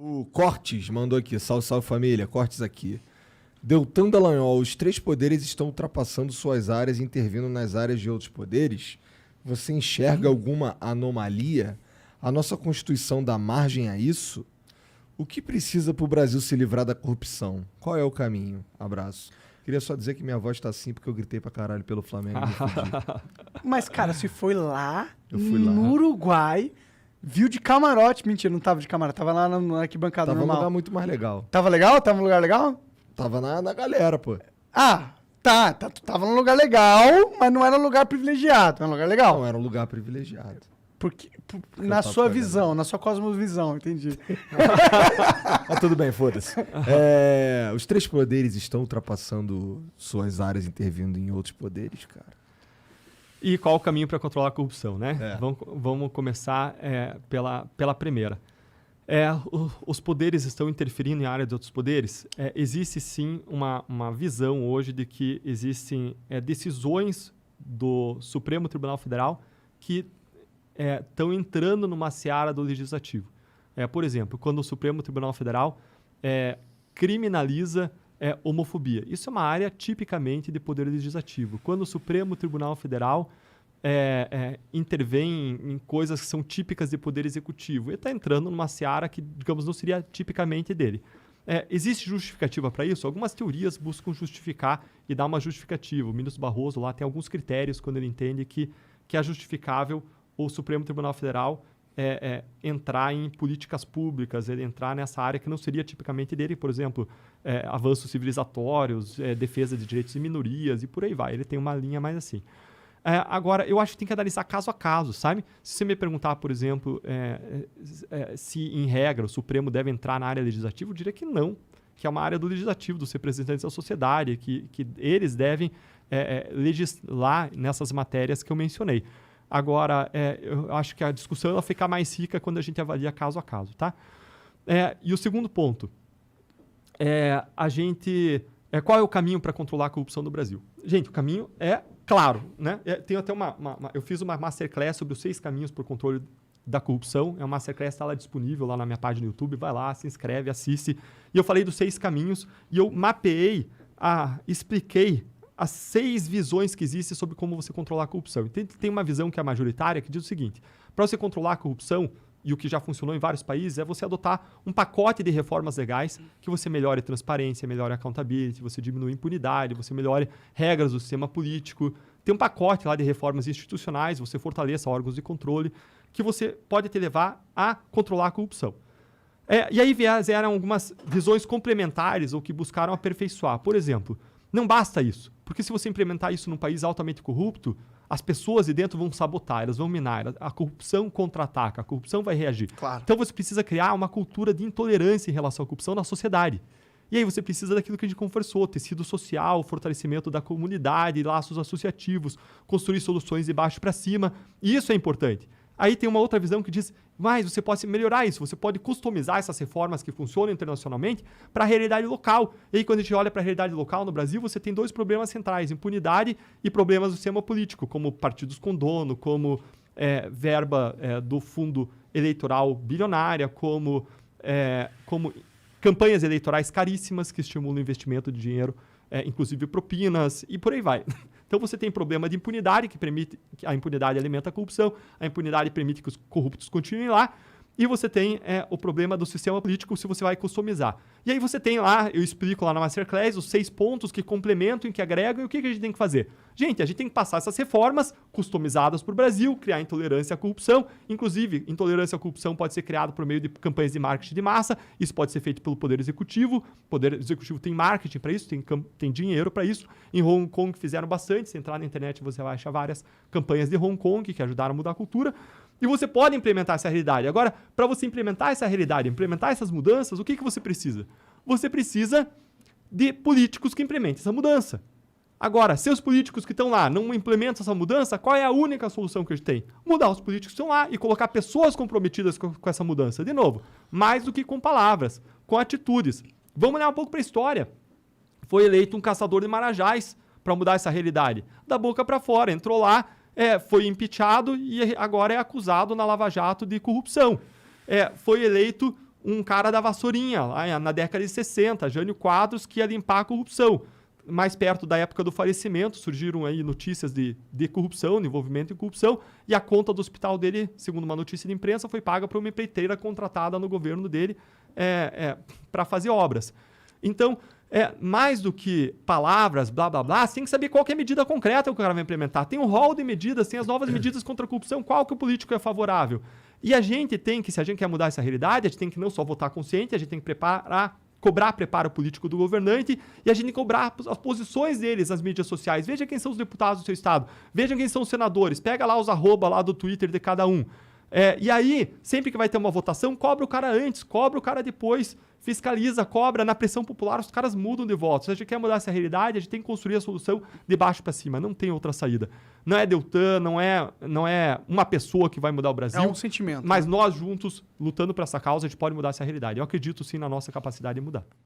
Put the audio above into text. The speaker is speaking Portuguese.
O Cortes mandou aqui, salve, salve família, Cortes aqui. Deltan Dallagnol, os três poderes estão ultrapassando suas áreas e intervindo nas áreas de outros poderes? Você enxerga alguma anomalia? A nossa Constituição dá margem a isso? O que precisa para o Brasil se livrar da corrupção? Qual é o caminho? Abraço. Queria só dizer que minha voz tá assim porque eu gritei pra caralho pelo Flamengo. Mas, cara, você foi lá, Eu fui lá. no Uruguai, viu de camarote. Mentira, não tava de camarote, tava lá na arquibancada Tava num normal. lugar muito mais legal. Tava legal? Tava num lugar legal? Tava na galera, pô. Ah, tá. Tu tava num lugar legal, mas não era um lugar privilegiado, era um lugar legal. Não, era um lugar privilegiado. Porque, na sua visão, na sua cosmovisão, entendi. Mas tudo bem, foda-se. Os três poderes estão ultrapassando suas áreas, intervindo em outros poderes, cara. E qual o caminho para controlar a corrupção, né? É. Vamos começar pela primeira. Os poderes estão interferindo em área de outros poderes? Existe sim uma visão hoje de que existem decisões do Supremo Tribunal Federal que estão entrando numa seara do legislativo. Por exemplo, quando o Supremo Tribunal Federal criminaliza homofobia. Isso é uma área tipicamente de poder legislativo. Quando o Supremo Tribunal Federal intervém em coisas que são típicas de poder executivo, ele está entrando numa seara que, digamos, não seria tipicamente dele. Existe justificativa para isso? Algumas teorias buscam justificar e dar uma justificativa. O ministro Barroso lá tem alguns critérios quando ele entende que é justificável o Supremo Tribunal Federal entrar em políticas públicas, ele entrar nessa área que não seria tipicamente dele, por exemplo, avanços civilizatórios, defesa de direitos de minorias e por aí vai. Ele tem uma linha mais assim. Agora, eu acho que tem que analisar caso a caso, sabe? Se você me perguntar, por exemplo, se em regra o Supremo deve entrar na área legislativa, eu diria que não, que é uma área do legislativo, dos representantes da sociedade, que eles devem legislar nessas matérias que eu mencionei. Agora, eu acho que a discussão ela fica mais rica quando a gente avalia caso a caso, tá? E o segundo ponto, qual é o caminho para controlar a corrupção no Brasil? Gente, o caminho é claro, né? Tem até eu fiz uma masterclass sobre os 6 caminhos para o controle da corrupção. É uma masterclass, está lá disponível lá na minha página no YouTube. Vai lá, se inscreve, assiste. E eu falei dos 6 caminhos e eu mapeei, expliquei as 6 visões que existem sobre como você controlar a corrupção. Tem uma visão que é majoritária que diz o seguinte: para você controlar a corrupção, e o que já funcionou em vários países, é você adotar um pacote de reformas legais que você melhore a transparência, melhore a accountability, você diminui a impunidade, você melhore regras do sistema político. Tem um pacote lá de reformas institucionais, você fortaleça órgãos de controle, que você pode te levar a controlar a corrupção. E aí vieram algumas visões complementares ou que buscaram aperfeiçoar. Por exemplo, não basta isso, porque se você implementar isso num país altamente corrupto, as pessoas de dentro vão sabotar, elas vão minar, a corrupção contra-ataca, a corrupção vai reagir. Claro. Então você precisa criar uma cultura de intolerância em relação à corrupção na sociedade. E aí você precisa daquilo que a gente conversou, tecido social, fortalecimento da comunidade, laços associativos, construir soluções de baixo para cima, e isso é importante. Aí tem uma outra visão que diz, mas você pode melhorar isso, você pode customizar essas reformas que funcionam internacionalmente para a realidade local. E aí quando a gente olha para a realidade local no Brasil, você tem 2 problemas centrais, impunidade e problemas do sistema político, como partidos com dono, como verba do fundo eleitoral bilionária, como campanhas eleitorais caríssimas que estimulam o investimento de dinheiro, inclusive propinas, e por aí vai. Então você tem problema de impunidade, que a impunidade alimenta a corrupção, a impunidade permite que os corruptos continuem lá, e você tem o problema do sistema político se você vai customizar. E aí você tem lá, eu explico lá na Masterclass, os 6 pontos que complementam e que agregam, e o que a gente tem que fazer? Gente, a gente tem que passar essas reformas customizadas para o Brasil, criar intolerância à corrupção. Inclusive, intolerância à corrupção pode ser criada por meio de campanhas de marketing de massa, isso pode ser feito pelo Poder Executivo. O Poder Executivo tem marketing para isso, tem dinheiro para isso. Em Hong Kong fizeram bastante, se entrar na internet você vai achar várias campanhas de Hong Kong que ajudaram a mudar a cultura. E você pode implementar essa realidade. Agora, para você implementar essa realidade, implementar essas mudanças, o que você precisa? Você precisa de políticos que implementem essa mudança. Agora, se os políticos que estão lá não implementam essa mudança, qual é a única solução que a gente tem? Mudar os políticos que estão lá e colocar pessoas comprometidas com essa mudança. De novo, mais do que com palavras, com atitudes. Vamos olhar um pouco para a história. Foi eleito um caçador de marajás para mudar essa realidade. Da boca para fora, entrou lá, foi impeachado e agora é acusado na Lava Jato de corrupção. Foi eleito um cara da vassourinha, lá na década de 60, Jânio Quadros, que ia limpar a corrupção. Mais perto da época do falecimento, surgiram aí notícias de corrupção, de envolvimento em corrupção, e a conta do hospital dele, segundo uma notícia de imprensa, foi paga por uma empreiteira contratada no governo dele para fazer obras. Então, mais do que palavras, blá, blá, blá, você tem que saber qual que é a medida concreta que o cara vai implementar. Tem um rol de medidas, tem as novas medidas contra a corrupção, qual que o político é favorável. E a gente tem que, se a gente quer mudar essa realidade, a gente tem que não só votar consciente, a gente tem que cobrar preparo político do governante e a gente tem que cobrar as posições deles nas mídias sociais. Veja quem são os deputados do seu estado, veja quem são os senadores, pega lá os arroba lá do Twitter de cada um. E aí, sempre que vai ter uma votação, cobra o cara antes, cobra o cara depois, fiscaliza, cobra, na pressão popular os caras mudam de voto. Se a gente quer mudar essa realidade, a gente tem que construir a solução de baixo para cima, não tem outra saída. Não é Deltan, não é uma pessoa que vai mudar o Brasil. É um sentimento. Mas nós juntos, lutando por essa causa, a gente pode mudar essa realidade. Eu acredito sim na nossa capacidade de mudar.